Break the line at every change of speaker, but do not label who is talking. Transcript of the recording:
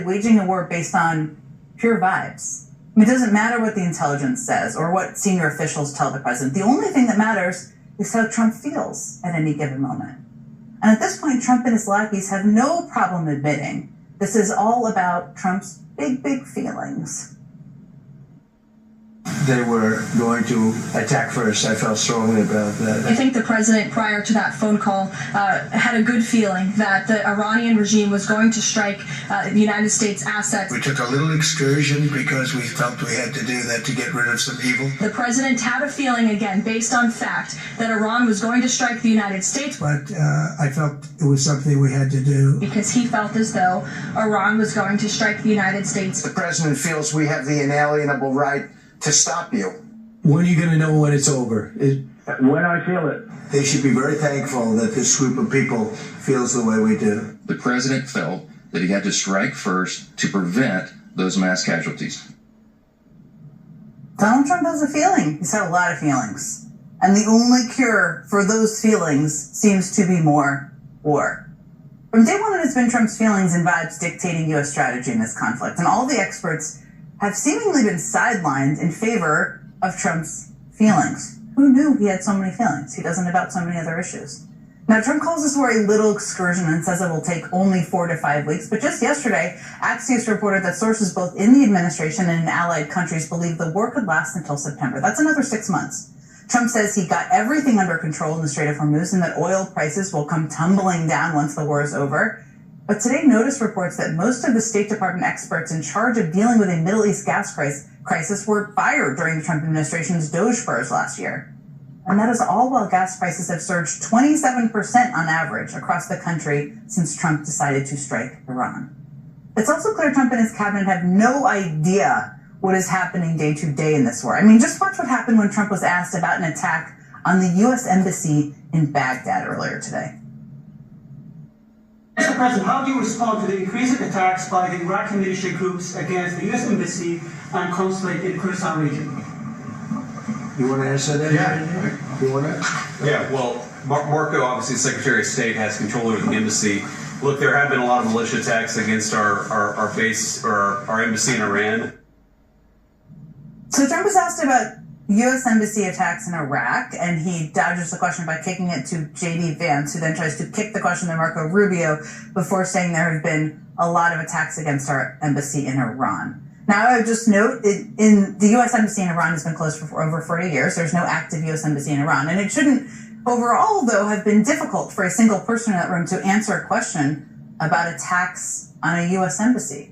waging a war based on pure vibes. I mean, it doesn't matter what the intelligence says or what senior officials tell the president. The only thing that matters is how Trump feels at any given moment. And at this point, Trump and his lackeys have no problem admitting this is all about Trump's big, big feelings.
They were going to attack first. I felt strongly about that.
I think the president, prior to that phone call, had a good feeling that the Iranian regime was going to strike the United States assets.
We took a little excursion because we felt we had to do that to get rid of some evil.
The president had a feeling, again, based on fact, that Iran was going to strike the United States.
But I felt it was something we had to do.
Because he felt as though Iran was going to strike the United States.
The president feels we have the inalienable right to stop you.
When are you going to know when it's over?
When I feel it.
They should be very thankful that this group of people feels the way we do.
The president felt that he had to strike first to prevent those mass casualties.
Donald Trump has a feeling. He's had a lot of feelings. And the only cure for those feelings seems to be more war. From day one, it has been Trump's feelings and vibes dictating U.S. strategy in this conflict. And all the experts have seemingly been sidelined in favor of Trump's feelings. Who knew he had so many feelings? He doesn't about so many other issues. Now, Trump calls this war a little excursion and says it will take only 4 to 5 weeks. But just yesterday, Axios reported that sources both in the administration and in allied countries believe the war could last until September. That's another 6 months. Trump says he got everything under control in the Strait of Hormuz and that oil prices will come tumbling down once the war is over. But today, Notice reports that most of the State Department experts in charge of dealing with a Middle East gas crisis were fired during the Trump administration's Doge spurs last year. And that is all while gas prices have surged 27% on average across the country since Trump decided to strike Iran. It's also clear Trump and his cabinet have no idea what is happening day to day in this war. I mean, just watch what happened when Trump was asked about an attack on the U.S. Embassy in Baghdad earlier today.
Mr. President, how do you respond to the increasing attacks by the Iraqi militia groups against the U.S. Embassy and consulate in the Kurdistan region?
You want to answer that?
Yeah.
You want to?
Yeah, well, Marco, obviously, Secretary of State, has control over the embassy. Look, there have been a lot of militia attacks against our base, or our embassy in Iran.
So Trump was asked about U.S. Embassy attacks in Iraq, and he dodges the question by kicking it to J.D. Vance, who then tries to kick the question to Marco Rubio before saying there have been a lot of attacks against our embassy in Iran. Now, I would just note, in the U.S. Embassy in Iran has been closed for over 40 years. There's no active U.S. Embassy in Iran. And it shouldn't, overall, though, have been difficult for a single person in that room to answer a question about attacks on a U.S. Embassy.